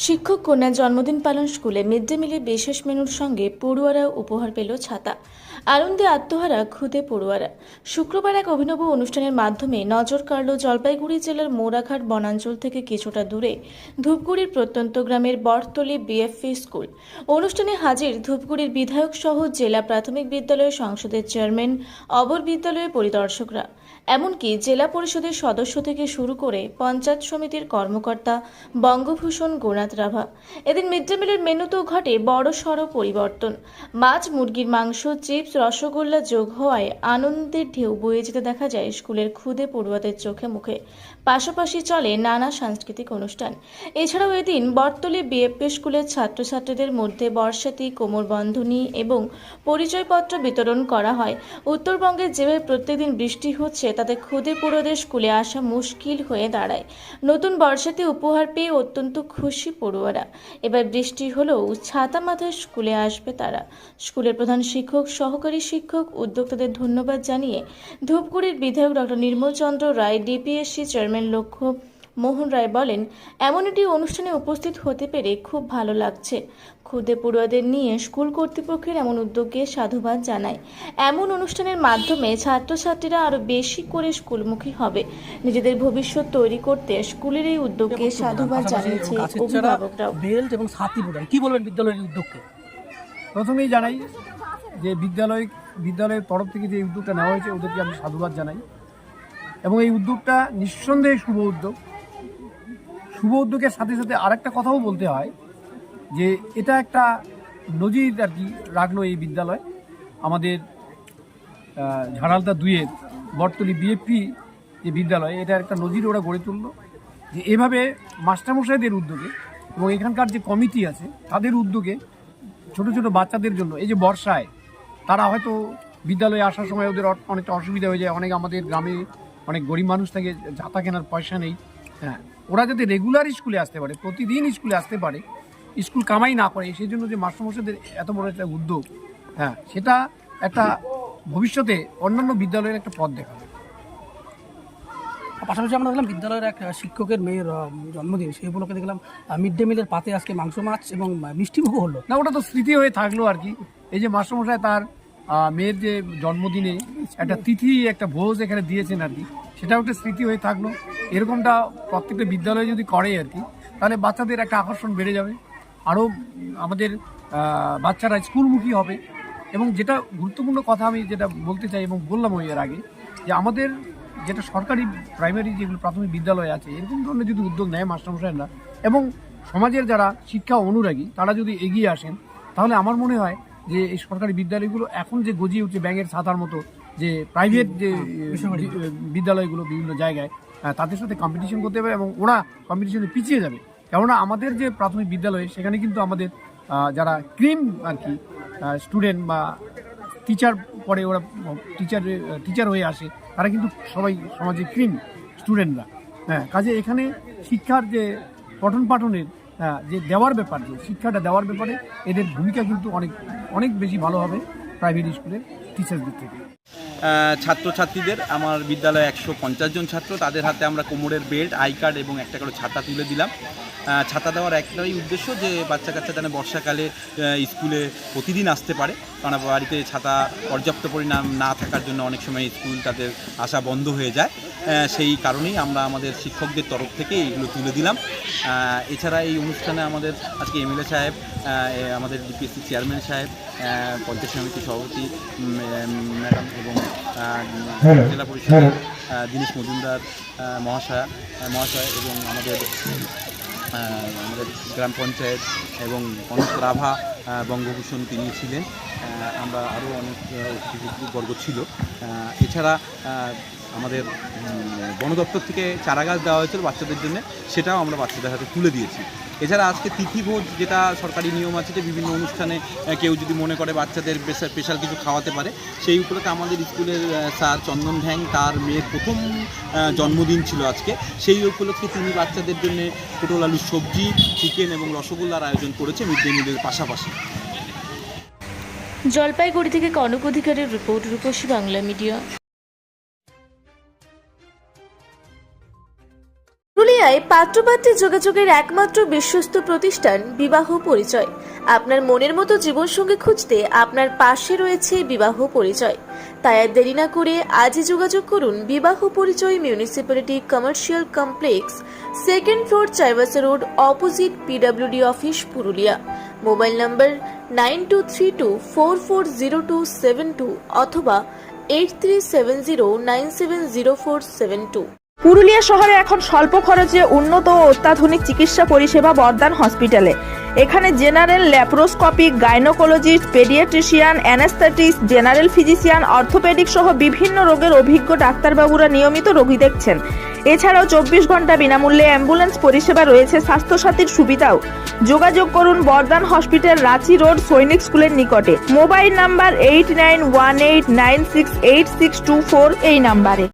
শিক্ষক কন্যার জন্মদিন পালন স্কুলে মিড ডে মিলে বিশেষ মেনুর সঙ্গে পড়ুয়ারা উপহার পেল ছাতা। আনন্দে আত্মহারা খুদে পড়ুয়ারা। শুক্রবার এক অভিনব অনুষ্ঠানের মাধ্যমে নজর কাড়ল জলপাইগুড়ি জেলার মোড়াঘাট বনাঞ্চল থেকে কিছুটা দূরে ধূপগুড়ির প্রত্যন্ত গ্রামের বটতলী বিএফপি স্কুল। অনুষ্ঠানে হাজির ধূপগুড়ির বিধায়ক সহ জেলা প্রাথমিক বিদ্যালয় সংসদের চেয়ারম্যান, অবর বিদ্যালয়ের পরিদর্শকরা, এমনকি জেলা পরিষদের সদস্য থেকে শুরু করে পঞ্চায়েত সমিতির কর্মকর্তা বঙ্গভূষণ গোনাথ রাভা। এদিন মিড ডে মিলের মেনুতেও ঘটে বড়সড় পরিবর্তন। মাছ, মুরগির মাংস, চিপস, রসগোল্লা যোগ হওয়ায় আনন্দের ঢেউ বয়ে যেতে দেখা যায় স্কুলের খুদে পড়ুয়াদের চোখে মুখে। পাশাপাশি চলে নানা সাংস্কৃতিক অনুষ্ঠান। এছাড়াও এদিন বটতলী বিএফপি স্কুলের ছাত্রছাত্রীদের মধ্যে বর্ষাতি, কোমরবন্ধনী এবং পরিচয়পত্র বিতরণ করা হয়। উত্তরবঙ্গে যেভাবে প্রত্যেকদিন বৃষ্টি হচ্ছে তাতে খুদে পড়ুয়াদের স্কুলে আসা মুশকিল হয়ে দাঁড়ায়। নতুন বর্ষাতে উপহার পেয়ে অত্যন্ত খুশি পড়ুয়ারা। এবার বৃষ্টি হলেও ছাতা মাথায় স্কুলে আসবে তারা। স্কুলের প্রধান শিক্ষক, সহকারী শিক্ষক, উদ্যোক্তাদের ধন্যবাদ জানিয়ে ধূপগুড়ির বিধায়ক ডক্টর নির্মল চন্দ্র রায়, ডিপিএসসি চেয়ারম্যান লক্ষ্য মোহন রায় বলেন, এমন একটি অনুষ্ঠানে উপস্থিত হতে পেরে খুব ভালো লাগছে। খুদে পড়ুয়াদের নিয়ে স্কুল কর্তৃপক্ষের এমন উদ্যোগকে সাধুবাদ জানায়। এমন অনুষ্ঠানের মাধ্যমে ছাত্রছাত্রীরা আরো বেশি করে স্কুলমুখী হবে। নিজেদের ভবিষ্যৎ তৈরি করতে স্কুলের এই উদ্যোগকে সাধুবাদ জানিয়েছে অভিভাবকরাও। বেল্ট এবং ছাতি প্রদান, কি বলবেন বিদ্যালয়ের উদ্যোগকে? প্রথমেই জানাই যে বিদ্যালয়ের তরফ থেকে যে উদ্যোগটা নেওয়া হয়েছে ওদেরকে আমি সাধুবাদ জানাই, এবং এই উদ্যোগটা নিঃসন্দেহে শুভ উদ্যোগের সাথে সাথে আরেকটা কথাও বলতে হয় যে এটা একটা নজির আর কি রাখলো এই বিদ্যালয়। আমাদের ঝাড়ালদা 2-এর বটতলী বিএফপি যে বিদ্যালয়, এটা একটা নজির ওরা গড়ে তুললো যে এভাবে মাস্টারমশাইদের উদ্যোগে এবং এখানকার যে কমিটি আছে তাদের উদ্যোগে ছোট ছোট বাচ্চাদের জন্য এই যে বর্ষায় তারা হয়তো বিদ্যালয়ে আসার সময় ওদের অনেকটা অসুবিধা হয়ে যায়। অনেক আমাদের গ্রামে অনেক গরিব মানুষ থাকে, ছাতা কেনার পয়সা নেই। হ্যাঁ, ওরা যাতে রেগুলার স্কুলে আসতে পারে, প্রতিদিন স্কুলে আসতে পারে, স্কুল কামাই না করে, সেই জন্য যে মাস্টারমশাইদের এত বড় একটা উদ্যোগ, হ্যাঁ, সেটা একটা ভবিষ্যতে অন্যান্য বিদ্যালয়ের একটা পথ দেখাবে। পাশাপাশি আমরা দেখলাম বিদ্যালয়ের এক শিক্ষকের মেয়ের জন্মদিন, সেই উপলক্ষে দেখলাম মিড ডে মিলের পাতে আজকে মাংস, মাছ এবং মিষ্টিমুখও হলো। না, ওটা তো স্মৃতি হয়ে থাকলো আর কি। এই যে মাস্টারমশাই তার মেয়ের যে জন্মদিনে একটা তিথি, একটা ভোজ এখানে দিয়েছেন আর কি, সেটাও একটা স্মৃতি হয়ে থাকলো। এরকমটা প্রত্যেকটা বিদ্যালয়ে যদি করে আর কি, তাহলে বাচ্চাদের একটা আকর্ষণ বেড়ে যাবে, আরও আমাদের বাচ্চারা স্কুলমুখী হবে। এবং যেটা গুরুত্বপূর্ণ কথা আমি যেটা বলতে চাই এবং বললাম এর আগে, যে আমাদের যেটা সরকারি প্রাইমারি যেগুলো প্রাথমিক বিদ্যালয় আছে, এরকম ধরনের যদি উদ্যোগ নেয় মাস্টারমশাইরা এবং সমাজের যারা শিক্ষা অনুরাগী তারা যদি এগিয়ে আসেন, তাহলে আমার মনে হয় যে এই সরকারি বিদ্যালয়গুলো এখন যে গজিয়ে উঠছে ব্যাঙের ছাতার মতো, যে প্রাইভেট যে বিদ্যালয়গুলো বিভিন্ন জায়গায়, তাদের সাথে কম্পিটিশন করতে হবে এবং ওরা কম্পিটিশনে পিছিয়ে যাবে। কেননা আমাদের যে প্রাথমিক বিদ্যালয় সেখানে কিন্তু আমাদের যারা আর কি স্টুডেন্ট বা টিচার পরে ওরা টিচার হয়ে আসে, তারা কিন্তু সবাই সমাজে স্টুডেন্টরা। হ্যাঁ, কাজে এখানে শিক্ষার যে পঠন পাঠনের যে দেওয়ার ব্যাপার, যে শিক্ষাটা দেওয়ার ব্যাপারে এদের ভূমিকা কিন্তু অনেক অনেক বেশি ভালো হবে প্রাইভেট স্কুলের টিচারদের থেকে। ছাত্রছাত্রীদের আমার বিদ্যালয়ে 150 জন ছাত্র, তাদের হাতে আমরা কোমরের বেল্ট, আই কার্ড এবং একটা করে ছাতা তুলে দিলাম। ছাতা দেওয়ার একটাই উদ্দেশ্য যে বাচ্চা কাচ্চা যেন বর্ষাকালে স্কুলে প্রতিদিন আসতে পারে, কারণ বাড়িতে ছাতা পর্যাপ্ত পরিমাণ না থাকার জন্য অনেক সময় স্কুল তাদের আসা বন্ধ হয়ে যায়। সেই কারণেই আমরা আমাদের শিক্ষকদের তরফ থেকে এইগুলো তুলে দিলাম। এছাড়া এই অনুষ্ঠানে আমাদের আজকে এমএলএ সাহেব, আমাদের ডিপিএসসি চেয়ারম্যান সাহেব, পঞ্চায়েত সমিতি সভাপতি ম্যাডাম এবং জেলা পরিষদের দীনেশ মজুমদার মহাশয় এবং আমাদের গ্রাম পঞ্চায়েত এবং অনেক রাভা, বঙ্গভূষণ তিনি ছিলেন। আমরা আরও অনেক অতিথিবর্গ ছিল। এছাড়া আমাদের বন দপ্তর থেকে চারা গাছ দেওয়া হয়েছিল বাচ্চাদের জন্য, সেটাও আমরা বাচ্চাদের হাতে তুলে দিয়েছি। এছাড়া আজকে তিথিভোজ, যেটা সরকারি নিয়ম আছে যে বিভিন্ন অনুষ্ঠানে কেউ যদি মনে করে বাচ্চাদের স্পেশাল কিছু খাওয়াতে পারে, সেই উপলক্ষে আমাদের স্কুলের স্যার চন্দন ঢ্যাং, তার মেয়ের প্রথম জন্মদিন ছিল আজকে, সেই উপলক্ষে তিনি বাচ্চাদের জন্য পটল আলুর সবজি, চিকেন এবং রসগোল্লার আয়োজন করেছে মিড ডে মিলের পাশাপাশি। জলপাইগুড়ি থেকে কনক অধিকারের রিপোর্ট, রূপসী বাংলা মিডিয়া। পুরুলিয়ায় পাত্রপাত্রী যোগাযোগের একমাত্র বিশ্বস্ত প্রতিষ্ঠান বিবাহ পরিচয়। আপনার মনের মতো জীবনসঙ্গী খুঁজতে আপনার পাশে রয়েছে বিবাহ পরিচয়। তাই আর দেরি না করে আজই যোগাযোগ করুন বিবাহ পরিচয় municipality commercial complex, second floor, Chaibasa road, opposite PWD office, Purulia. Mobile নম্বর 9232440272 অথবা 8370970472। পুরুলিয়া শহরে এখন স্বল্প খরচে উন্নত ও অত্যাধুনিক চিকিৎসা পরিষেবা বর্দান হসপিটালে। এখানে general, laparoscopic, gynaecologist, paediatrician, anaesthetist, general physician, orthopaedic সহ বিভিন্ন রোগের অভিজ্ঞ ডাক্তারবাবুরা নিয়মিত রোগী দেখছেন। এছাড়াও 24 ঘন্টা বিনামূল্যে অ্যাম্বুলেন্স পরিষেবা রয়েছে, স্বাস্থ্যসাথীর সুবিধাও। যোগাযোগ করুন বর্দান হসপিটাল, রাঁচি রোড, সৈনিক স্কুলের নিকটে। মোবাইল নাম্বার 8918968624 এই নাম্বারে।